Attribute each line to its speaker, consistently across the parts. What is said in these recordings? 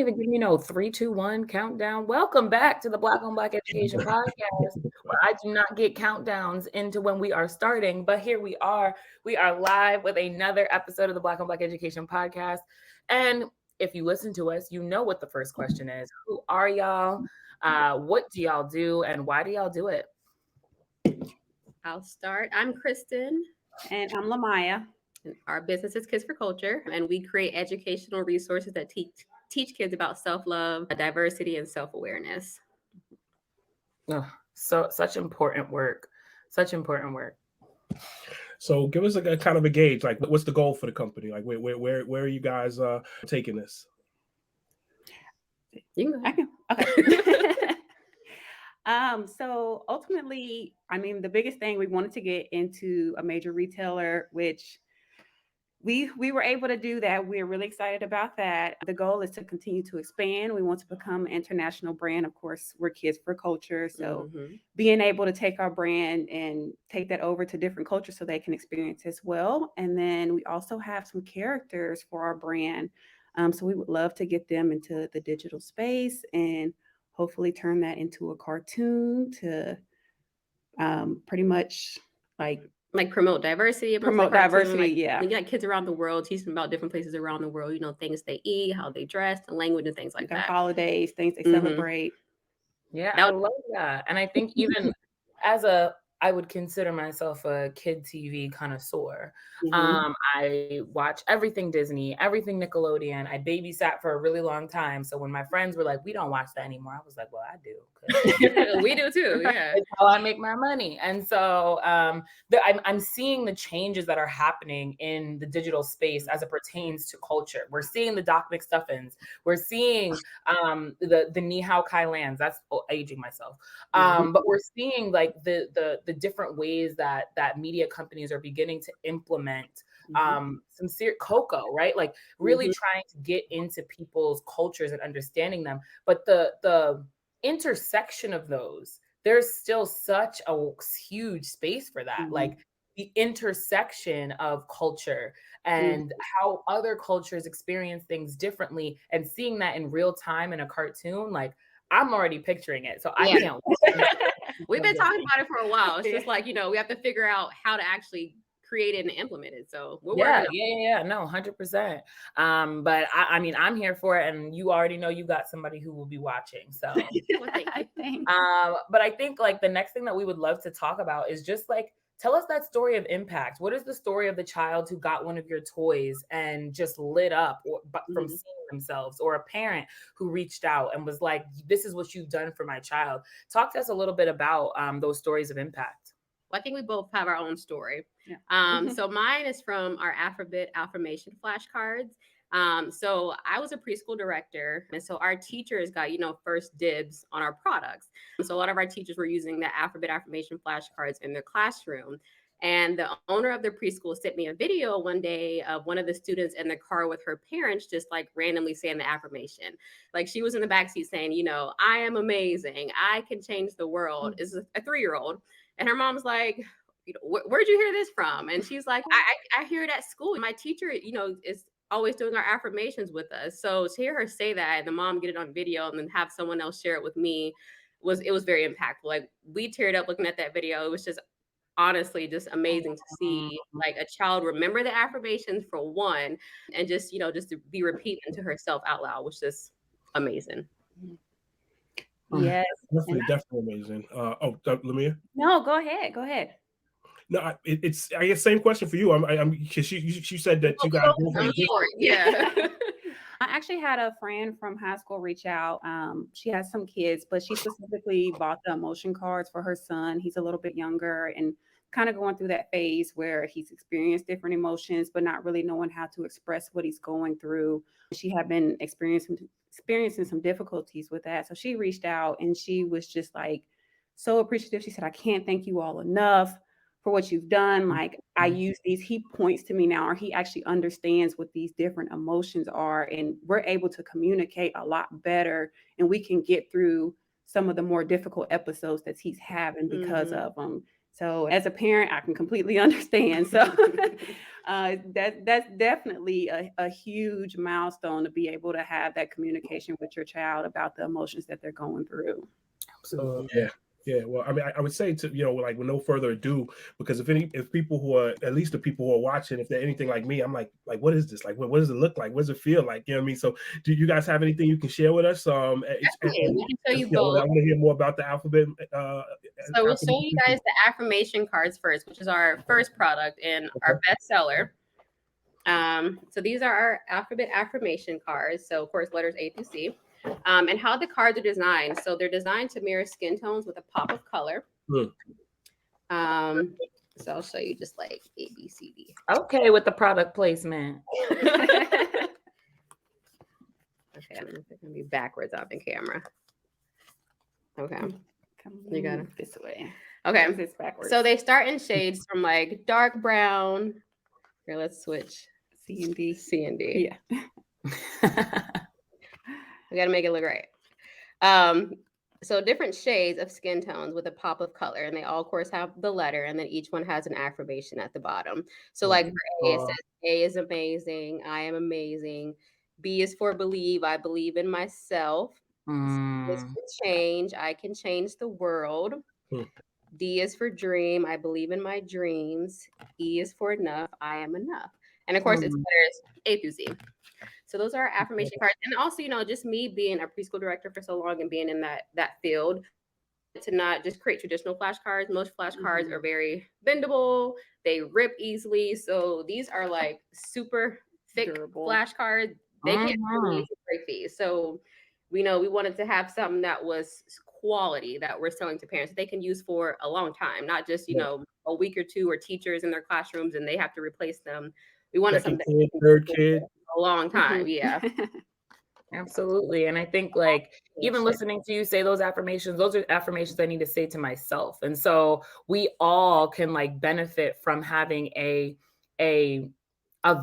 Speaker 1: even give me no 3, 2, 1 countdown. Welcome back to the Black on Black Education podcast, where I do not get countdowns into when we are starting, but here we are. We are live with another episode of the Black on Black Education podcast. And if you listen to us, you know what the first question is. Who are y'all? What do y'all do? And why do y'all do it?
Speaker 2: I'll start. I'm Kristen.
Speaker 3: And I'm Lamaya.
Speaker 2: And our business is Kids for Culture, and we create educational resources that teach kids about self-love, diversity, and self-awareness.
Speaker 1: Oh, so such important work. Such important work.
Speaker 4: So give us a kind of a gauge. Like, what's the goal for the company? Like, where are you guys taking this?
Speaker 3: I can. Okay. So ultimately, I mean, the biggest thing, we wanted to get into a major retailer, which we were able to do that. We're really excited about that. The goal is to continue to expand. We want to become an international brand. Of course, we're Kids for Culture. So being able to take our brand and take that over to different cultures so they can experience as well. And then we also have some characters for our brand. So we would love to get them into the digital space and hopefully turn that into a cartoon to pretty much
Speaker 2: like promote diversity.
Speaker 3: Yeah.
Speaker 2: You got kids around the world, teach them about different places around the world, things they eat, how they dress, the language and things like that.
Speaker 3: Holidays, things they celebrate.
Speaker 1: Yeah, I love that. And I think even I would consider myself a kid TV connoisseur. I watch everything Disney, everything Nickelodeon. I babysat for a really long time. So when my friends were like, we don't watch that anymore, I was like, well, I do.
Speaker 2: We do too. Yeah.
Speaker 1: It's how I make my money. And so I'm seeing the changes that are happening in the digital space as it pertains to culture. We're seeing the Doc McStuffins. We're seeing the Ni Hao Kai Lans. That's aging myself. But we're seeing like the different ways that media companies are beginning to implement some serious Coco, right? Like really trying to get into people's cultures and understanding them. But the intersection of those, there's still such a huge space for that. Like the intersection of culture and how other cultures experience things differently, and seeing that in real time in a cartoon, like I'm already picturing it. So I can't wait.
Speaker 2: We've been talking about it for a while. It's just like, we have to figure out how to actually create it and implement it. So we're working on it.
Speaker 1: No, 100%. But I mean, I'm here for it, and you already know you got somebody who will be watching. So
Speaker 3: I think.
Speaker 1: But I think like the next thing that we would love to talk about is just like, tell us that story of impact. What is the story of the child who got one of your toys and just lit up from seeing themselves, or a parent who reached out and was like, this is what you've done for my child? Talk to us a little bit about those stories of impact.
Speaker 2: Well, I think we both have our own story.
Speaker 3: Yeah.
Speaker 2: So mine is from our affirmation flashcards. So I was a preschool director, and so our teachers got, first dibs on our products. So a lot of our teachers were using the affirmation flashcards in their classroom. And the owner of the preschool sent me a video one day of one of the students in the car with her parents, just like randomly saying the affirmation. Like she was in the backseat saying, I am amazing. I can change the world. It's a 3-year-old. And her mom's like, where'd you hear this from? And she's like, I hear it at school. My teacher, is always doing our affirmations with us. So to hear her say that, and the mom get it on video and then have someone else share it with me, it was very impactful. Like we teared up looking at that video. It was just honestly just amazing to see like a child remember the affirmations for one, and just to be repeating to herself out loud, which is amazing.
Speaker 3: Yes,
Speaker 4: definitely amazing. Lamia?
Speaker 3: No, go ahead.
Speaker 4: No, it's I guess same question for you. I'm because she said that you guys
Speaker 3: I actually had a friend from high school reach out. She has some kids, but she specifically bought the emotion cards for her son. He's a little bit younger and kind of going through that phase where he's experienced different emotions, but not really knowing how to express what he's going through. She had been experiencing some difficulties with that. So she reached out and she was just like so appreciative. She said, I can't thank you all enough for what you've done. Like I use these, he points to me now, or he actually understands what these different emotions are. And we're able to communicate a lot better, and we can get through some of the more difficult episodes that he's having because of them. So as a parent, I can completely understand. So that's definitely a huge milestone to be able to have that communication with your child about the emotions that they're going through.
Speaker 1: Absolutely.
Speaker 4: Yeah. Yeah. Well, I mean, I would say to, like with no further ado, because if people who are, at least the people who are watching, if they're anything like me, I'm what is this? Like, what does it look like? What does it feel like? You know what I mean? So do you guys have anything you can share with us?
Speaker 2: Definitely, we can show you
Speaker 4: I
Speaker 2: both.
Speaker 4: want to hear more about the alphabet.
Speaker 2: So we'll show you guys the affirmation cards first, which is our first product and our bestseller. So these are our alphabet affirmation cards. So of course, letters A through C. And how the cards are designed. So they're designed to mirror skin tones with a pop of color. So I'll show you just like A, B, C, D.
Speaker 1: Okay, with the product placement.
Speaker 2: Okay, I don't know if it's gonna be backwards on the camera. Okay, you got it
Speaker 3: this way.
Speaker 2: Okay,
Speaker 3: This backwards.
Speaker 2: so they start in shades from like dark brown. Here, let's switch.
Speaker 3: C and D.
Speaker 2: C and D.
Speaker 3: Yeah.
Speaker 2: We got to make it look right. So different shades of skin tones with a pop of color, and they all, of course, have the letter, and then each one has an affirmation at the bottom. So like for A, it says, A is amazing, I am amazing. B is for believe, I believe in myself. C is for change, I can change the world. D is for dream, I believe in my dreams. E is for enough, I am enough. And of course, it's letters A through Z. So those are our affirmation cards. And also, just me being a preschool director for so long and being in that field, to not just create traditional flashcards. Most flashcards are very bendable. They rip easily. So these are like super thick flashcards. They can't break these. So we wanted to have something that was quality that we're selling to parents that they can use for a long time, not just, a week or two, or teachers in their classrooms and they have to replace them. We wanted
Speaker 4: Second
Speaker 2: something
Speaker 4: kid, third kid.
Speaker 2: a long time. Yeah.
Speaker 1: Absolutely. And I think like even listening to you say those affirmations are affirmations I need to say to myself. And so we all can like benefit from having a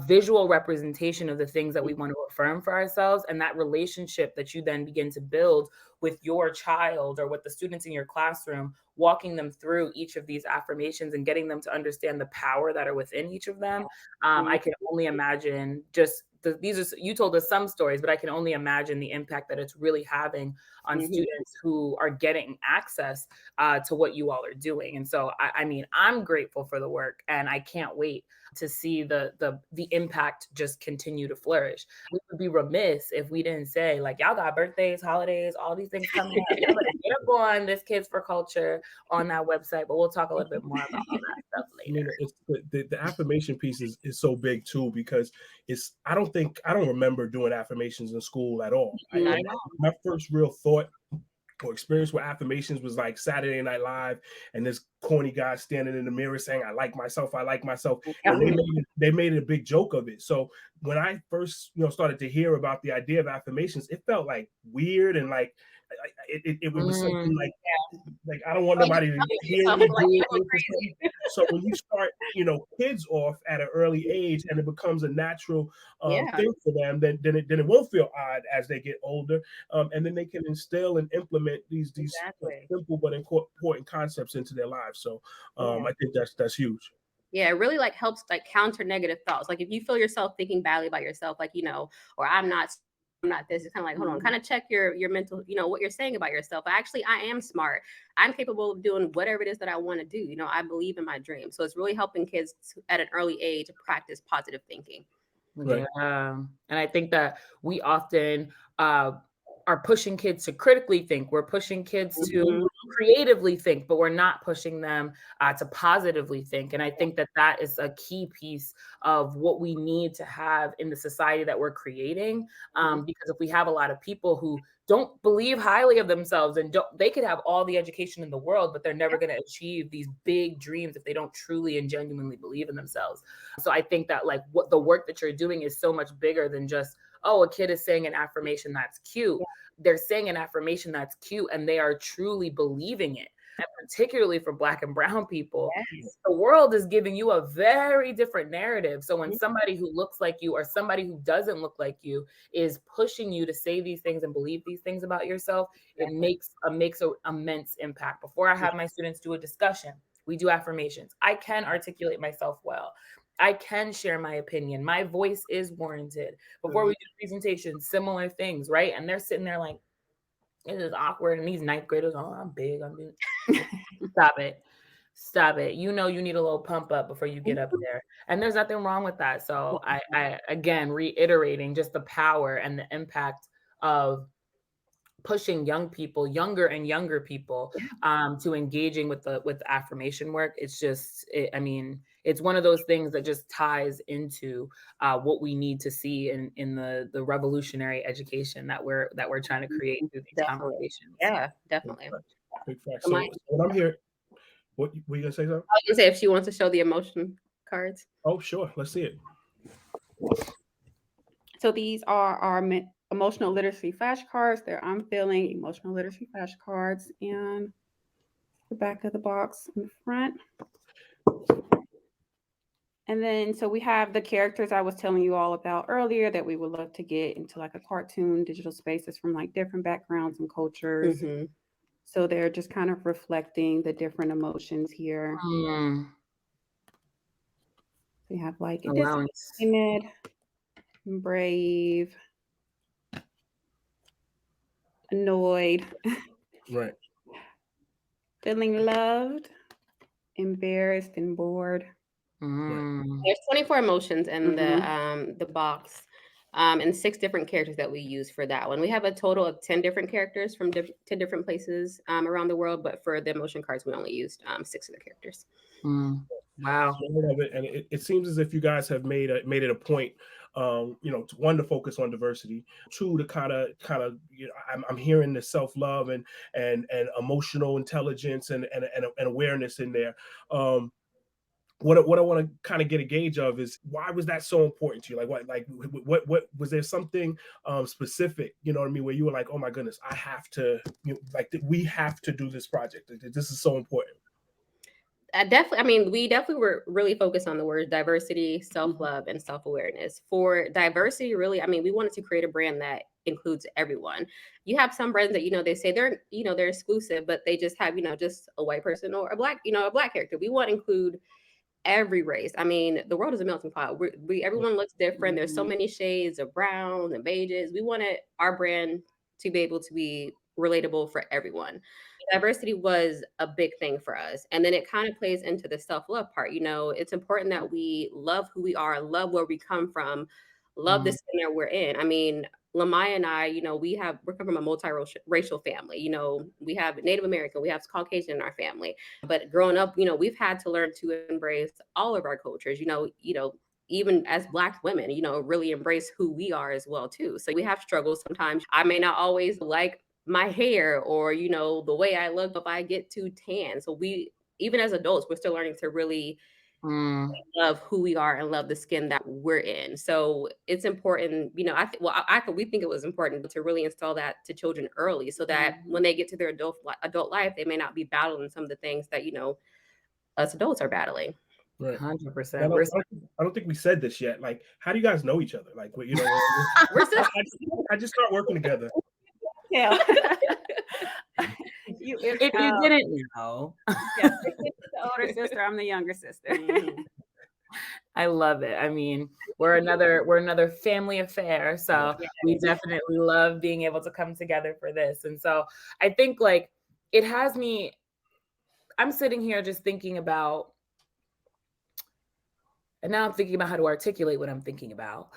Speaker 1: visual representation of the things that we want to affirm for ourselves, and that relationship that you then begin to build with your child or with the students in your classroom, walking them through each of these affirmations and getting them to understand the power that are within each of them. I can only imagine just you told us some stories, but I can only imagine the impact that it's really having on students who are getting access to what you all are doing. And so, I mean, I'm grateful for the work, and I can't wait to see the impact just continue to flourish. We would be remiss if we didn't say, like, y'all got birthdays, holidays, all these things coming up. Y'all better get up on this Kids for Culture on that website, but we'll talk a little bit more about all that stuff later.
Speaker 4: I mean, the affirmation piece is so big too, because I don't remember doing affirmations in school at all. My first real thought or experience with affirmations was like Saturday Night Live, and this corny guy standing in the mirror saying, I like myself. And they made a big joke of it. So when I first, started to hear about the idea of affirmations, it felt like weird, and like it was something like I don't want nobody to hear me do it. So when you start, kids off at an early age, and it becomes a natural thing for them, then it won't feel odd as they get older, and then they can instill and implement these simple but important concepts into their lives. So I think that's huge.
Speaker 2: Yeah, it really like helps like counter negative thoughts. Like if you feel yourself thinking badly about yourself, like, or I'm not this, it's kind of like, hold on, kind of check your mental, what you're saying about yourself. Actually, I am smart. I'm capable of doing whatever it is that I want to do. I believe in my dream. So it's really helping kids at an early age to practice positive thinking.
Speaker 1: Right. Yeah. And I think that we often are pushing kids to critically think. We're pushing kids to creatively think, but we're not pushing them to positively think. And I think that is a key piece of what we need to have in the society that we're creating. Because if we have a lot of people who don't believe highly of themselves, and they could have all the education in the world, but they're never going to achieve these big dreams if they don't truly and genuinely believe in themselves. So I think that like what the work that you're doing is so much bigger than just, oh, a kid is saying an affirmation that's cute. Yeah. They're saying an affirmation that's cute, and they are truly believing it. And particularly for Black and brown people, the world is giving you a very different narrative. So when somebody who looks like you or somebody who doesn't look like you is pushing you to say these things and believe these things about yourself, it makes an immense impact. Before I have my students do a discussion, We do affirmations. I can articulate myself well. I can share my opinion. My voice is warranted. Before we do presentations, similar things, right? And they're sitting there like, it is awkward. And these ninth graders, oh, I'm big. I'm big. Stop it. Stop it. You know you need a little pump up before you get up there. And there's nothing wrong with that. So I again reiterating just the power and the impact of pushing young people, younger and younger people, to engaging with the affirmation work. It's just, I mean, it's one of those things that just ties into what we need to see in the revolutionary education that we're trying to create through these
Speaker 2: Definitely.
Speaker 1: conversations.
Speaker 2: Yeah, definitely.
Speaker 4: Big fact. So when I'm here, what were you gonna say something?
Speaker 2: I was gonna say if she wants to show the emotion cards.
Speaker 4: Oh, sure. Let's see it.
Speaker 3: So these are our emotional literacy flashcards. They're I'm feeling emotional literacy flashcards, and the back of the box in the front. And then, so we have the characters I was telling you all about earlier that we would love to get into like a cartoon digital spaces from like different backgrounds and cultures.
Speaker 2: Mm-hmm.
Speaker 3: So they're just kind of reflecting the different emotions here. We have like disappointed, brave, annoyed,
Speaker 4: Right.
Speaker 3: feeling loved, embarrassed, and bored.
Speaker 2: There's 24 emotions in the box, and 6 different characters that we use for that one. We have a total of 10 different characters from 10 different places around the world, but for the emotion cards, we only used 6 of the characters.
Speaker 1: Wow.
Speaker 4: And it seems as if you guys have made it a point, one, to focus on diversity, 2, to kind of I'm hearing the self-love and emotional intelligence and awareness in there. What I want to kind of get a gauge of is, why was that so important to you? What was there something specific, you know what I mean, where you were like, oh my goodness, I have to, we have to do this project. This is so important.
Speaker 2: We definitely were really focused on the words diversity, self-love, and self-awareness. For diversity, really, we wanted to create a brand that includes everyone. You have some brands that, they say they're exclusive, but they just have, just a white person or a black character. We want to include every race. The world is a melting pot. Everyone looks different. There's so many shades of brown and beiges. We wanted our brand to be able to be relatable for everyone. Diversity was a big thing for us. And then it kind of plays into the self-love part. It's important that we love who we are, love where we come from, love the skin that we're in. Lamaya and I, we come from a multiracial family. We have Native American, we have Caucasian in our family. But growing up, we've had to learn to embrace all of our cultures, even as Black women, really embrace who we are as well, too. So we have struggles sometimes. I may not always like my hair or, the way I look if I get too tan. So even as adults, we're still learning to really love who we are and love the skin that we're in. So it's important, we think it was important to really install that to children early, so that when they get to their adult life, they may not be battling some of the things that, us adults are battling.
Speaker 4: Right.
Speaker 1: 100%.
Speaker 4: I don't think we said this yet. Like, how do you guys know each other? Like, I just start working together.
Speaker 3: Yeah.
Speaker 1: If you didn't know.
Speaker 3: Yes, the older sister, I'm the younger sister.
Speaker 1: I love it. We're another family affair. So we definitely love being able to come together for this. And so I think it has me, I'm sitting here just thinking about, and now I'm thinking about how to articulate what I'm thinking about.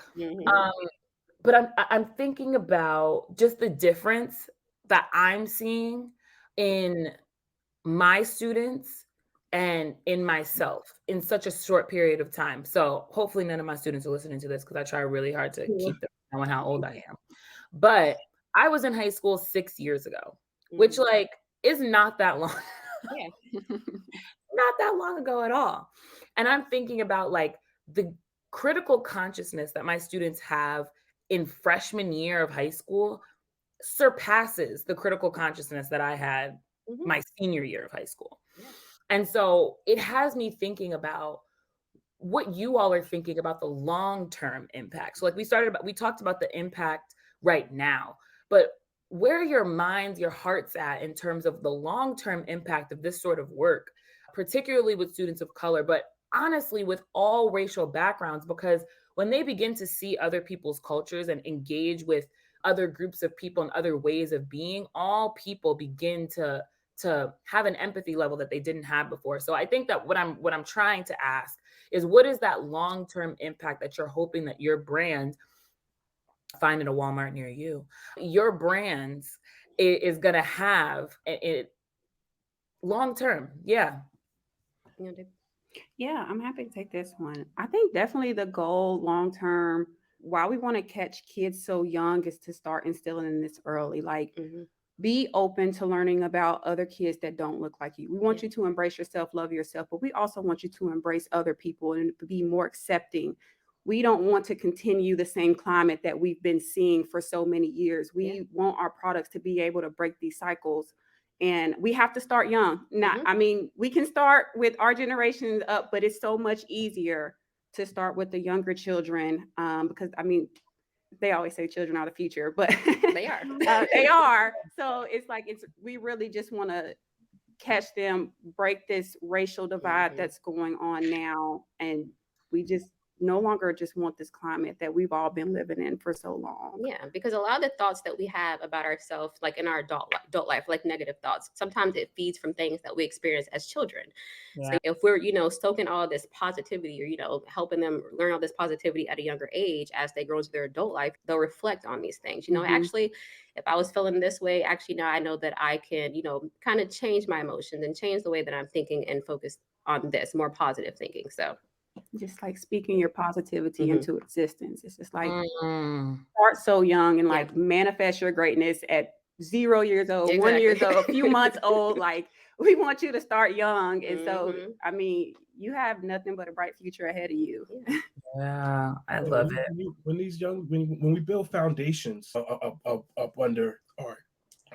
Speaker 1: But I'm thinking about just the difference that I'm seeing in my students and in myself in such a short period of time. So hopefully none of my students are listening to this, because I try really hard to keep them knowing how old I am. But I was in high school 6 years ago, which is not that long. Not that long ago at all. And I'm thinking about the critical consciousness that my students have in freshman year of high school surpasses the critical consciousness that I had my senior year of high school. And so it has me thinking about what you all are thinking about the long-term impact. So we talked about the impact right now, but where are your minds, your hearts at in terms of the long-term impact of this sort of work particularly with students of color, but honestly with all racial backgrounds, because when they begin to see other people's cultures and engage with other groups of people and other ways of being, all people begin to have an empathy level that they didn't have before. So I think that what I'm trying to ask is, what is that long-term impact that you're hoping that your brand, finding a Walmart near you, your brands is going to have it long term? Yeah.
Speaker 3: Yeah, I'm happy to take this one. I think definitely the goal long term, why we want to catch kids so young, is to start instilling in this early. Like, be open to learning about other kids that don't look like you. We want you to embrace yourself, love yourself, but we also want you to embrace other people and be more accepting. We don't want to continue the same climate that we've been seeing for so many years. We want our products to be able to break these cycles. And we have to start young. I mean, we can start with our generations up, but it's so much easier to start with the younger children, because I mean, they always say children are the future, but
Speaker 2: they are.
Speaker 3: They are. So it's like, we really just want to catch them, break this racial divide that's going on now, and we just no longer just want this climate that we've all been living in for so long.
Speaker 2: Yeah, because a lot of the thoughts that we have about ourselves, like in our adult life, like negative thoughts, sometimes it feeds from things that we experience as children.
Speaker 1: Yeah.
Speaker 2: So if we're, stoking all this positivity, or, helping them learn all this positivity at a younger age, as they grow into their adult life, they'll reflect on these things. Actually, if I was feeling this way, actually now I know that I can, kind of change my emotions and change the way that I'm thinking and focus on this more positive thinking. So
Speaker 3: just like speaking your positivity into existence. It's just like, start so young and like manifest your greatness at 0 years old, 1 year old, a few months old. Like, we want you to start young. And so, I mean, you have nothing but a bright future ahead of you.
Speaker 1: Yeah, I love it.
Speaker 4: When we build foundations up under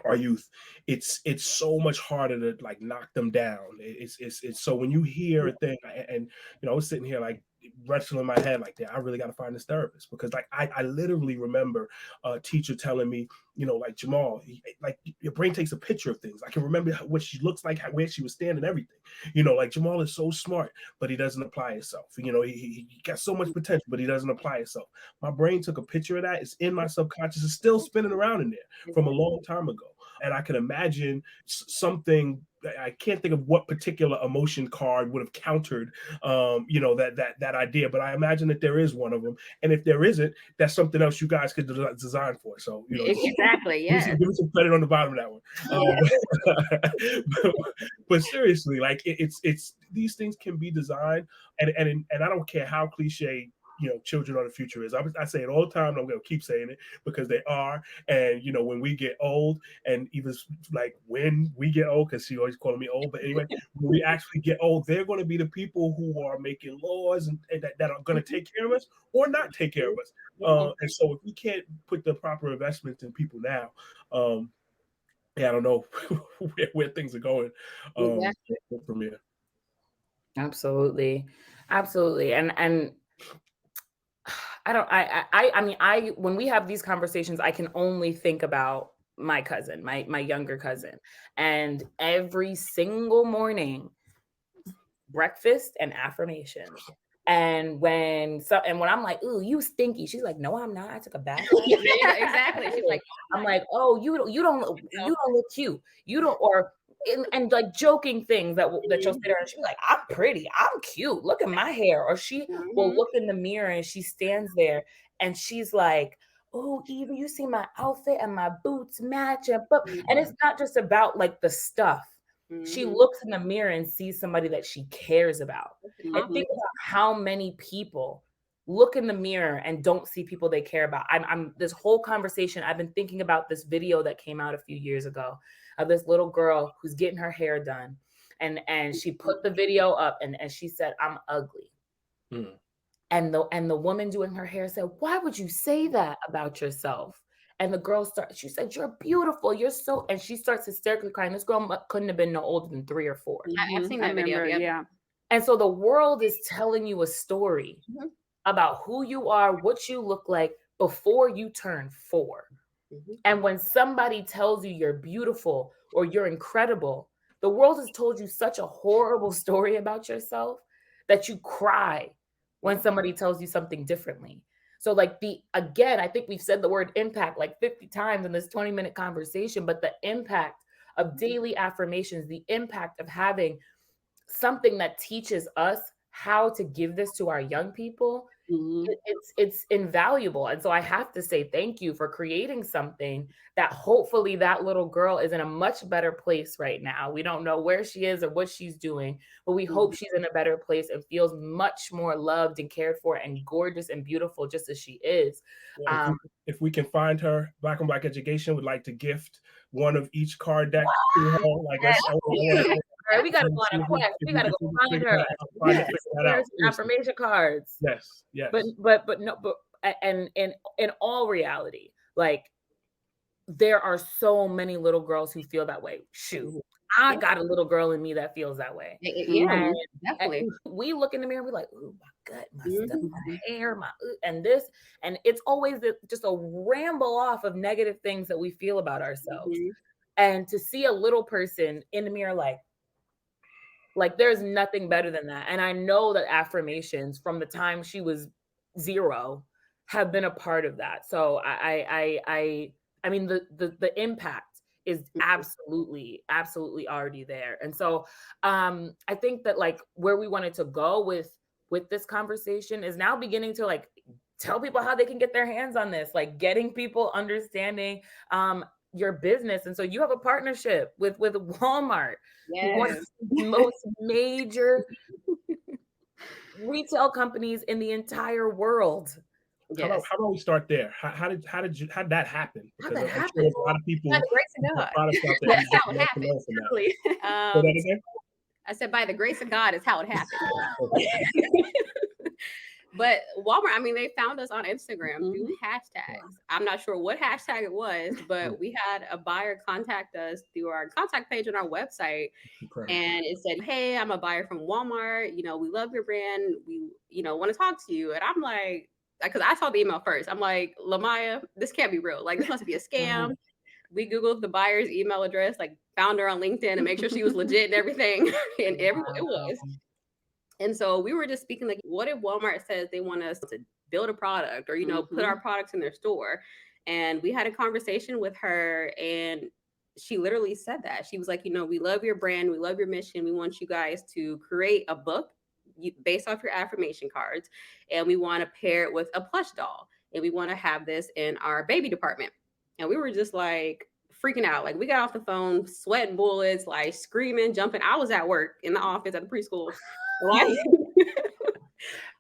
Speaker 4: our youth, it's so much harder to like knock them down. It's so when you hear a thing, and I was sitting here like wrestling in my head like, I really got to find this therapist, because like I literally remember a teacher telling me, like, Jamal, like, your brain takes a picture of things. I can remember what she looks like, where she was standing, everything. Like, Jamal is so smart, but he doesn't apply himself. He got so much potential, but he doesn't apply himself. My brain took a picture of that. It's in my subconscious. It's still spinning around in there from a long time ago. And I can imagine something. I can't think of what particular emotion card would have countered, that idea. But I imagine that there is one of them. And if there isn't, that's something else you guys could design for. So,
Speaker 2: exactly, yeah.
Speaker 4: Give me some credit on the bottom of that one. But seriously, like, it's these things can be designed, and I don't care how cliche children are the future is. I say it all the time, and I'm going to keep saying it, because they are. And when we get old, and even like when we get old, because she always calling me old, but anyway, when we actually get old, they're going to be the people who are making laws and that are going to take care of us or not take care of us. And so if we can't put the proper investments in people now, I don't know where things are going from here.
Speaker 1: Absolutely. And I mean, when we have these conversations, I can only think about my cousin, my younger cousin. And every single morning, breakfast and affirmations. And when I'm like, "Ooh, you stinky," she's like, "No, I'm not. I took a bath."
Speaker 2: Exactly. She's like,
Speaker 1: I'm like, "Oh, you don't look cute. You don't," and like joking things that you'll sit there and she'll be like, "I'm pretty. I'm cute. Look at my hair." Or she will look in the mirror and she stands there and she's like, "Oh, Eva, you see my outfit and my boots match." And it's not just about like the stuff. She looks in the mirror and sees somebody that she cares about. And think about how many people look in the mirror and don't see people they care about. I'm this whole conversation, I've been thinking about this video that came out a few years ago of this little girl who's getting her hair done. And she put the video up and she said, "I'm ugly." And the woman doing her hair said, "Why would you say that about yourself?" And the girl she said, "You're beautiful. You're so," and she starts hysterically crying. This girl couldn't have been no older than 3 or 4.
Speaker 2: I've seen that video.
Speaker 3: Yeah.
Speaker 1: And so the world is telling you a story about who you are, what you look like before you turn 4. And when somebody tells you you're beautiful or you're incredible, The world has told you such a horrible story about yourself that you cry when somebody tells you something differently. So like again, I think we've said the word impact like 50 times in this 20-minute conversation, but the impact of daily affirmations, the impact of having something that teaches us how to give this to our young people, it's invaluable. And so I have to say thank you for creating something that hopefully that little girl is in a much better place right now. We don't know where she is or what she's doing, but we hope she's in a better place and feels much more loved and cared for and gorgeous and beautiful just as she is.
Speaker 4: If we can find her, Black on Black Education would like to gift one of each card deck to her. Like,
Speaker 1: we gotta go on a quest. We gotta go find her. There's affirmation cards.
Speaker 4: Yes.
Speaker 1: But and in all reality, like there are so many little girls who feel that way. Shoot, I got a little girl in me that feels that way.
Speaker 2: Yeah, definitely.
Speaker 1: And we look in the mirror, we're like, ooh, my gut, my stuff, my hair, and this, and it's always just a ramble off of negative things that we feel about ourselves. And to see a little person in the mirror, like there's nothing better than that. And I know that affirmations from the time she was 0 have been a part of that. So I mean, the impact is absolutely already there. And so I think that like where we wanted to go with this conversation is now beginning to like tell people how they can get their hands on this, like getting people understanding your business. And so you have a partnership with Walmart. One of the most major retail companies in the entire world.
Speaker 4: How about we start there? How did that happen?
Speaker 1: How did that happen?
Speaker 4: Sure a lot of people.
Speaker 2: By the grace of God. That's how it happened. I said, by the grace of God is how it happened. But Walmart, I mean, they found us on Instagram through hashtags. I'm not sure what hashtag it was, but we had a buyer contact us through our contact page on our website. And it said, hey, I'm a buyer from Walmart. You know, we love your brand. We, want to talk to you. And I'm like, because I saw the email first. I'm like, Lamaya, this can't be real. Like, this must be a scam. We Googled the buyer's email address, like found her on LinkedIn and make sure she was legit and everything. And it was. And so we were just speaking like, what if Walmart says they want us to build a product or, put our products in their store? And we had a conversation with her and she literally said that. She was like, we love your brand. We love your mission. We want you guys to create a book based off your affirmation cards. And we want to pair it with a plush doll. And we want to have this in our baby department. And we were just like freaking out. Like we got off the phone, sweating bullets, like screaming, jumping. I was at work in the office at the preschool.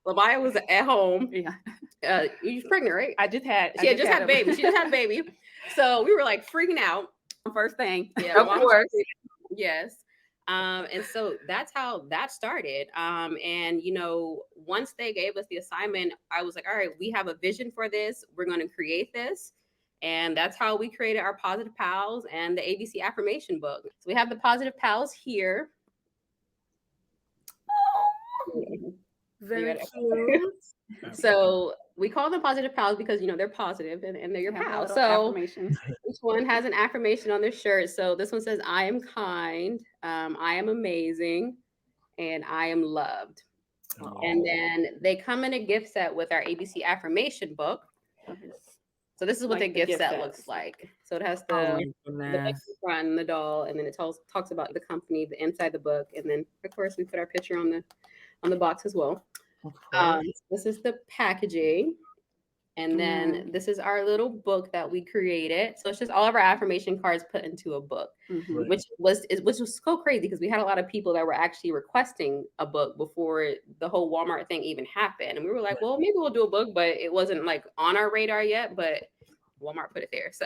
Speaker 2: Lamaya was at home. Yeah. You was pregnant, right?
Speaker 3: She
Speaker 2: had just had a baby. She just had a baby. So we were like freaking out.
Speaker 3: First thing.
Speaker 2: Yeah, of course. Yes. And so that's how that started. And once they gave us the assignment, I was like, all right, we have a vision for this. We're going to create this. And that's how we created our Positive Pals and the ABC affirmation book. So we have the Positive Pals here.
Speaker 1: Very cute.
Speaker 2: So we call them Positive Pals because they're positive and they're your pals. So each one has an affirmation on their shirt. So this one says, I am kind, I am amazing, and I am loved. And then they come in a gift set with our ABC affirmation book. So this is what the gift set looks like. So it has the front and the doll, and then it talks about the company, the inside the book, and then of course we put our picture on the box as well. This is the packaging, and then this is our little book that we created. So it's just all of our affirmation cards put into a book, which was so crazy because we had a lot of people that were actually requesting a book before the whole Walmart thing even happened, and we were like, well, maybe we'll do a book, but it wasn't like on our radar yet, but Walmart put it there. So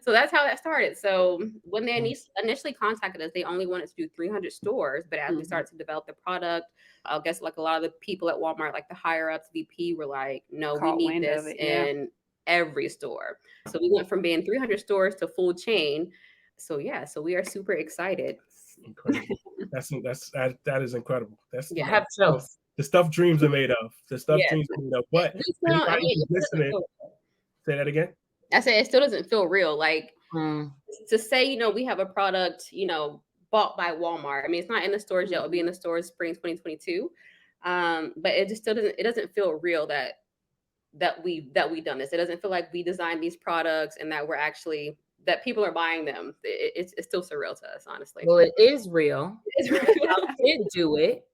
Speaker 2: so that's how that started. So when they initially contacted us, they only wanted to do 300 stores. But as we started to develop the product, I guess like a lot of the people at Walmart, like the higher ups, VP, were like, no, we need this in every store. So we went from being 300 stores to full chain. So so we are super excited.
Speaker 4: Incredible. That is incredible. That's
Speaker 1: have chills.
Speaker 4: The stuff dreams are made of. The stuff dreams are made of. But anybody who's listening, say that again.
Speaker 2: I said it still doesn't feel real. Like to say, we have a product, bought by Walmart. I mean, it's not in the stores yet. It'll be in the stores spring 2022. But it just still doesn't feel real that we done this. It doesn't feel like we designed these products and that we're actually that people are buying them. It's still surreal to us, honestly.
Speaker 1: Well, it is real.
Speaker 2: It's real.
Speaker 1: Y'all did do it,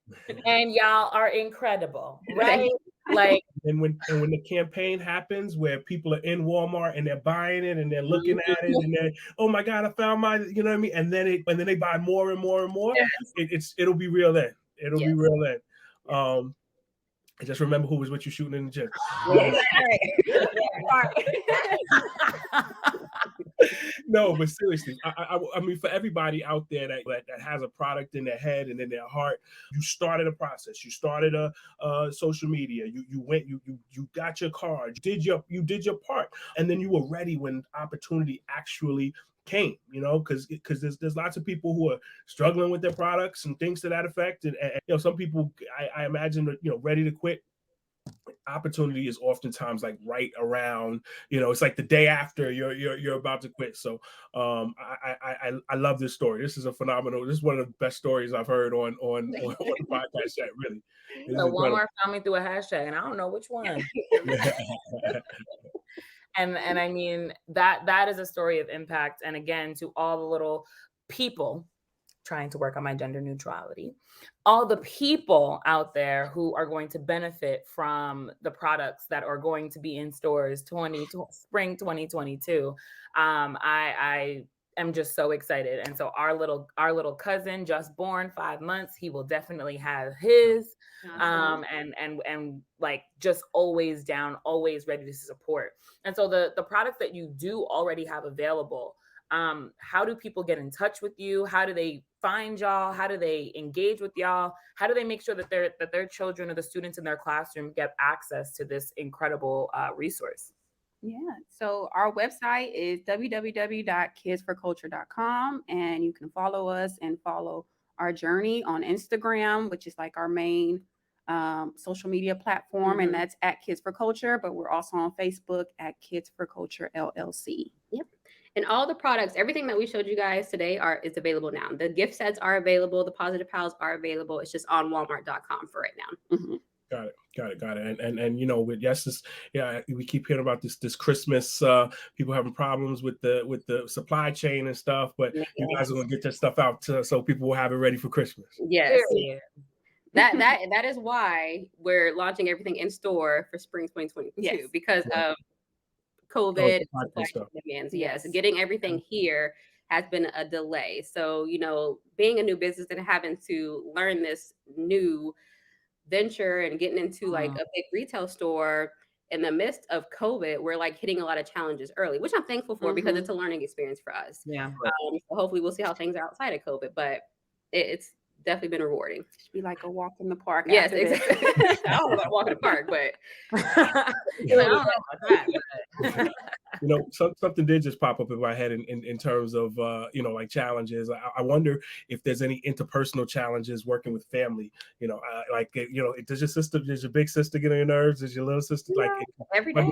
Speaker 1: and y'all are incredible, right? Like,
Speaker 4: and when the campaign happens where people are in Walmart and they're buying it and they're looking at it and they're, oh my God, I found my, you know what I mean? And then they buy more and more and more. Yes. It'll be real then. It'll be real then. I just remember who was with you shooting in the gym. No, but seriously, I mean, for everybody out there that has a product in their head and in their heart, you started a process. You started a social media. You went, you got your card. You did your part, and then you were ready when opportunity actually came. You know, because there's lots of people who are struggling with their products and things to that effect, and you know, some people I imagine ready to quit. Opportunity is oftentimes like right around, it's like the day after you're about to quit. So I love this story. This is a phenomenal. This is one of the best stories I've heard on the podcast yet. Really,
Speaker 1: so Walmart found me through a hashtag, and I don't know which one. and I mean that is a story of impact. And again, to all the little people trying to work on my gender neutrality, all the people out there who are going to benefit from the products that are going to be in stores spring 2022. I am just so excited. And so our little cousin, just born 5 months, he will definitely have his, and like just always down, always ready to support. And so the products that you do already have available, how do people get in touch with you? How do they find y'all? How do they engage with y'all? How do they make sure that their children or the students in their classroom get access to this incredible resource?
Speaker 3: Yeah. So our website is www.kidsforculture.com, and you can follow us and follow our journey on Instagram, which is like our main social media platform, and that's at Kids for Culture. But we're also on Facebook at Kids for Culture LLC.
Speaker 2: Yep. And all the products, everything that we showed you guys today is available now. The gift sets are available. The Positive Pals are available. It's just on Walmart.com for right now.
Speaker 3: Mm-hmm.
Speaker 4: Got it. And we keep hearing about this Christmas, people having problems with the supply chain and stuff, but you guys are gonna get this stuff out so people will have it ready for Christmas.
Speaker 2: Yes. Yeah. That is why we're launching everything in store for spring 2022 because of COVID supply chain demands. Yes, getting everything here has been a delay. So, being a new business and having to learn this new venture and getting into like a big retail store in the midst of COVID, we're like hitting a lot of challenges early, which I'm thankful for because it's a learning experience for us.
Speaker 1: Yeah.
Speaker 2: So hopefully we'll see how things are outside of COVID, but it's definitely been rewarding.
Speaker 3: It should be like a walk in the park.
Speaker 2: Yes, exactly. I don't know about walking in the park, but I don't know about that.
Speaker 4: Something did just pop up in my head in terms of like challenges. I wonder if there's any interpersonal challenges working with family. Does your big sister get on your nerves? Does your little sister
Speaker 2: every day?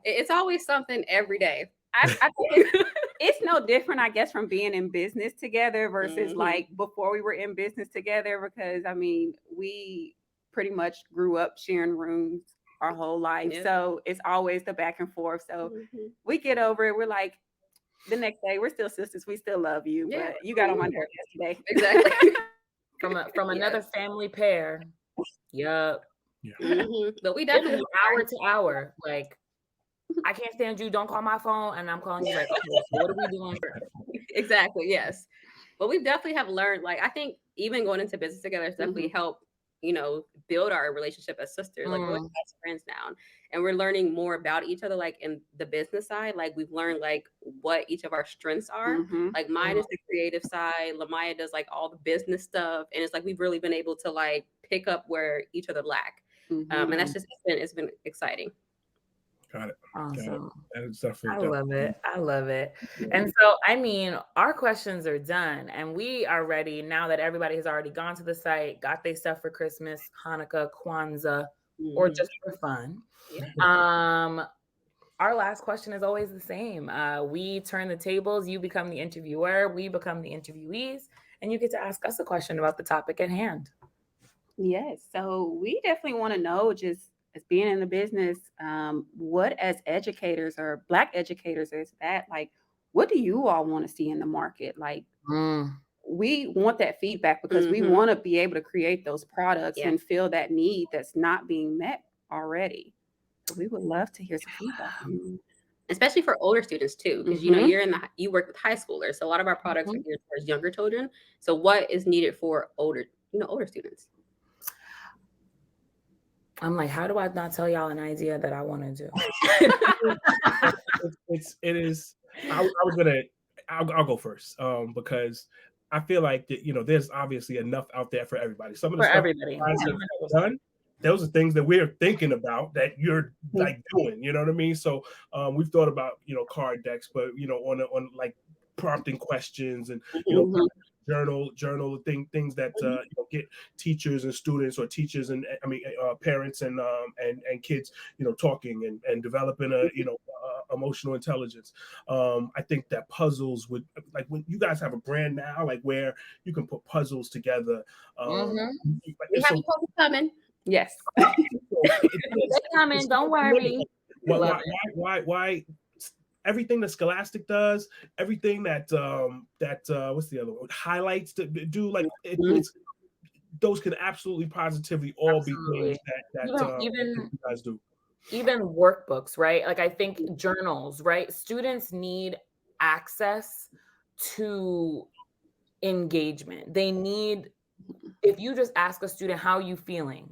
Speaker 2: It's always something every day.
Speaker 3: I think it's no different, I guess, from being in business together versus like before we were in business together, because I mean, we pretty much grew up sharing rooms our whole life. Yeah. So it's always the back and forth. So we get over it. We're like, the next day, we're still sisters. We still love you. Yeah. But you got on my nerves yesterday.
Speaker 2: Exactly.
Speaker 1: from another family pair. Yup.
Speaker 4: Yeah.
Speaker 2: But we definitely
Speaker 1: hour to hour. Like, I can't stand you. Don't call my phone. And I'm calling you like, okay, so what are we doing?
Speaker 2: Exactly. Yes. But we definitely have learned, like, I think even going into business together has definitely helped, build our relationship as sisters. Like, we're best friends now. And we're learning more about each other, like in the business side. Like, we've learned like what each of our strengths are. Like, mine is the creative side. Lamaya does like all the business stuff. And it's like, we've really been able to like pick up where each other lack. And that's just, it's been exciting.
Speaker 4: Got it.
Speaker 1: Awesome.
Speaker 4: That is definitely
Speaker 1: I love it. And so, I mean, our questions are done and we are ready now that everybody has already gone to the site, got their stuff for Christmas, Hanukkah, Kwanzaa, or just for fun. our last question is always the same. We turn the tables, you become the interviewer, we become the interviewees, and you get to ask us a question about the topic at hand.
Speaker 3: Yes. So we definitely want to know, just as being in the business, what as educators or Black educators is that like, what do you all want to see in the market? Like, we want that feedback because we want to be able to create those products and fill that need that's not being met already. So we would love to hear some feedback.
Speaker 2: Especially for older students too, because you know you work with high schoolers, so a lot of our products are geared towards younger children. So what is needed for older students?
Speaker 1: I'm like, how do I not tell y'all an idea that I want to do?
Speaker 4: I'll go first, because I feel like that, there's obviously enough out there for everybody. Some of the
Speaker 1: For
Speaker 4: stuff
Speaker 1: everybody.
Speaker 4: you guys have done, those are things that we're thinking about that you're like doing, you know what I mean? So we've thought about, card decks, but on like prompting questions and journal things that get teachers and students, or teachers and parents and kids talking and developing emotional intelligence. I think that puzzles would, like, when you guys have a brand now, like where you can put puzzles together.
Speaker 2: We have puzzles coming.
Speaker 3: Yes.
Speaker 1: They're coming, don't worry.
Speaker 4: Why everything that Scholastic does, everything that what's the other one? Highlights to do, like it's those can absolutely positively all be things that you guys do.
Speaker 1: Even workbooks, right? Like I think journals, right? Students need access to engagement. They need, if you just ask a student, how are you feeling?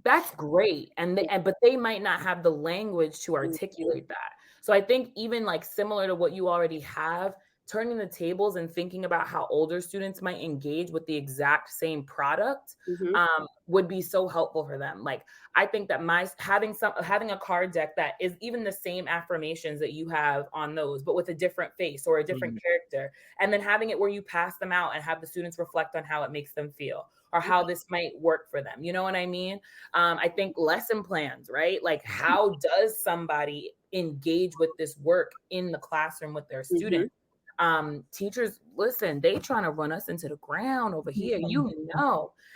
Speaker 1: That's great. But they might not have the language to articulate that. So I think even like similar to what you already have, turning the tables and thinking about how older students might engage with the exact same product would be so helpful for them. Like I think that having a card deck that is even the same affirmations that you have on those, but with a different face or a different character, and then having it where you pass them out and have the students reflect on how it makes them feel or how this might work for them. You know what I mean? I think lesson plans, right? Like how does somebody engage with this work in the classroom with their students? Teachers, listen, they trying to run us into the ground over here,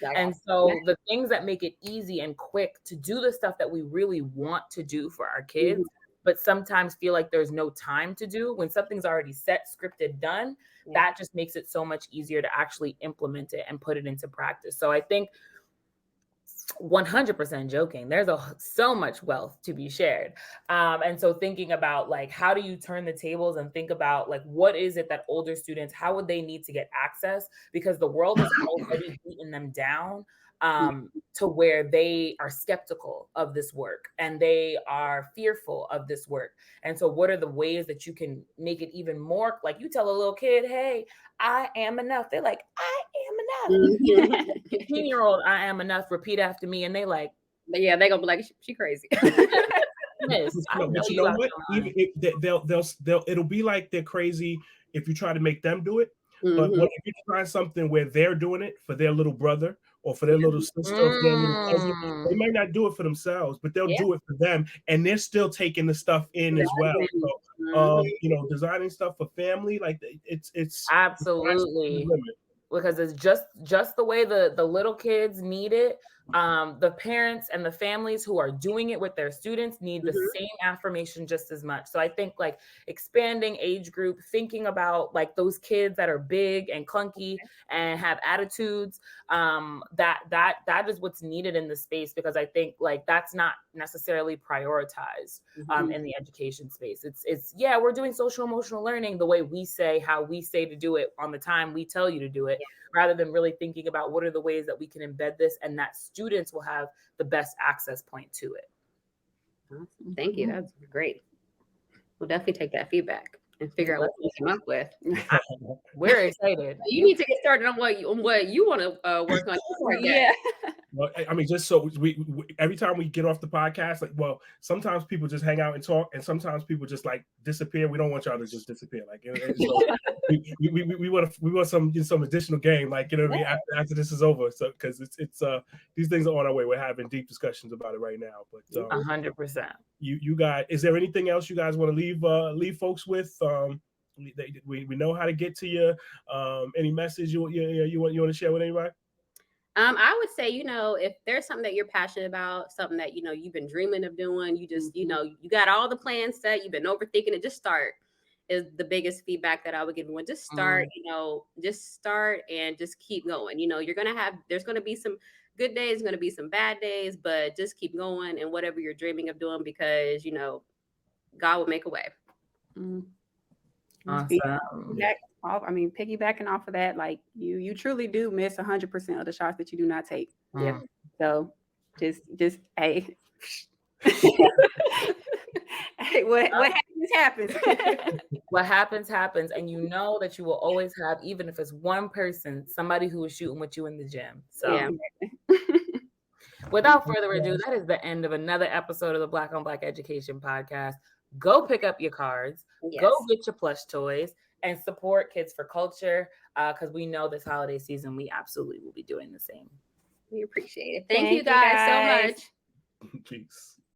Speaker 1: and so the things that make it easy and quick to do the stuff that we really want to do for our kids, but sometimes feel like there's no time to do, when something's already set, scripted, done, that just makes it so much easier to actually implement it and put it into practice. So I think 100% joking, there's so much wealth to be shared, and so thinking about like, how do you turn the tables and think about like, what is it that older students, how would they need to get access, because the world has already beaten them down to where they are skeptical of this work and they are fearful of this work. And so what are the ways that you can make it even more, like you tell a little kid, hey, I am enough. They're like, I am enough. 15-year-old, I am enough, repeat after me. And they like,
Speaker 2: yeah, they gonna be like, she crazy.
Speaker 4: But you know what? Even if it'll be like they're crazy if you try to make them do it. But what if you try something where they're doing it for their little brother or for their little sister or for their little cousin? They might not do it for themselves, but they'll do it for them, and they're still taking the stuff in as well. So, designing stuff for family, like it's
Speaker 1: absolutely, because it's just the way the little kids need it. The parents and the families who are doing it with their students need the same affirmation just as much. So I think like expanding age group, thinking about like those kids that are big and clunky and have attitudes, that is what's needed in the space, because I think like that's not necessarily prioritized in the education space. It's we're doing social emotional learning the way we say, how we say to do it on the time we tell you to do it, rather than really thinking about what are the ways that we can embed this and that students will have the best access point to it.
Speaker 2: Awesome. Thank you. That's great. We'll definitely take that feedback. and figure out what we come up with.
Speaker 1: We're excited.
Speaker 2: You need to get started on what you want to work on.
Speaker 3: Yeah.
Speaker 4: Well, I mean, just so we every time we get off the podcast, like, well, sometimes people just hang out and talk, and sometimes people just like disappear. We don't want y'all to just disappear. Like, so we want some additional game, like, you know what I mean, after this is over. So because it's these things are on our way. We're having deep discussions about it right now. But
Speaker 1: 100%.
Speaker 4: You guys, is there anything else you guys want to leave folks with? We know how to get to you. Any message you want to share with anybody?
Speaker 2: I would say, if there's something that you're passionate about, something that, you've been dreaming of doing, you just, you got all the plans set, you've been overthinking it, just start is the biggest feedback that I would give everyone. Just start, just start and just keep going. There's going to be some good days, going to be some bad days, but just keep going and whatever you're dreaming of doing, because, God will make a way.
Speaker 1: Awesome.
Speaker 3: Piggybacking off of that, like you truly do miss 100% of the shots that you do not take.
Speaker 2: Yeah.
Speaker 3: So just hey. Hey, what happens.
Speaker 1: What happens, and you know that you will always have, even if it's one person, somebody who is shooting with you in the gym. So
Speaker 2: yeah.
Speaker 1: Without further ado, that is the end of another episode of the Black on Black Education Podcast. Go pick up your cards, go get your plush toys, and support Kids for Culture, because we know this holiday season we absolutely will be doing the same.
Speaker 2: We appreciate it. Thank you guys so much.
Speaker 4: Peace.